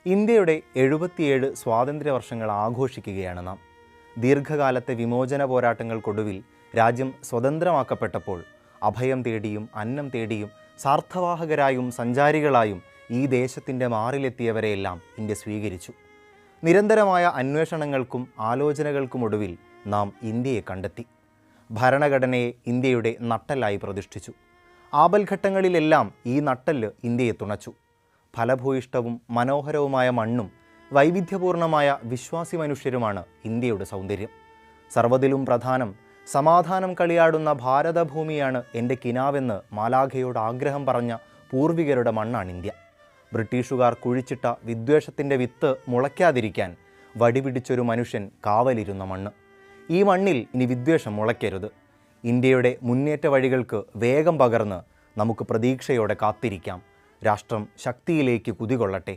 ഇന്ത്യയുടെ 77 സ്വാതന്ത്ര്യ വർഷങ്ങൾ ആഘോഷിക്കുകയാണ് നാം. ദീർഘകാലത്തെ വിമോചന പോരാട്ടങ്ങൾക്കൊടുവിൽ രാജ്യം സ്വതന്ത്രമാക്കപ്പെട്ടപ്പോൾ അഭയം തേടിയും അന്നം തേടിയും സാർത്ഥവാഹകരായും സഞ്ചാരികളായും ഈ ദേശത്തിൻ്റെ മാറിലെത്തിയവരെയെല്ലാം ഇന്ത്യ സ്വീകരിച്ചു. നിരന്തരമായ അന്വേഷണങ്ങൾക്കും ആലോചനകൾക്കുമൊടുവിൽ നാം ഇന്ത്യയെ കണ്ടെത്തി. ഭരണഘടനയെ ഇന്ത്യയുടെ നട്ടെല്ലായി പ്രതിഷ്ഠിച്ചു. ആപൽഘട്ടങ്ങളിലെല്ലാം ഈ നട്ടെല്ല് ഇന്ത്യയെ തുണച്ചു. ഫലഭൂയിഷ്ടവും മനോഹരവുമായ മണ്ണും വൈവിധ്യപൂർണമായ വിശ്വാസി മനുഷ്യരുമാണ് ഇന്ത്യയുടെ സൗന്ദര്യം. സർവ്വതിലും പ്രധാനം സമാധാനം കളിയാടുന്ന ഭാരതഭൂമിയാണ് എൻ്റെ കിനാവെന്ന് മാലാഖയോട് ആഗ്രഹം പറഞ്ഞ പൂർവികരുടെ മണ്ണാണ് ഇന്ത്യ. ബ്രിട്ടീഷുകാർ കുഴിച്ചിട്ട വിദ്വേഷത്തിൻ്റെ വിത്ത് മുളയ്ക്കാതിരിക്കാൻ വടിപിടിച്ചൊരു മനുഷ്യൻ കാവലിരുന്ന മണ്ണ്. ഈ മണ്ണിൽ ഇനി വിദ്വേഷം മുളയ്ക്കരുത്. ഇന്ത്യയുടെ മുന്നേറ്റ വഴികൾക്ക് വേഗം പകർന്ന് നമുക്ക് പ്രതീക്ഷയോടെ കാത്തിരിക്കാം. രാഷ്ട്രം ശക്തിയിലേക്ക് കുതികൊള്ളട്ടെ.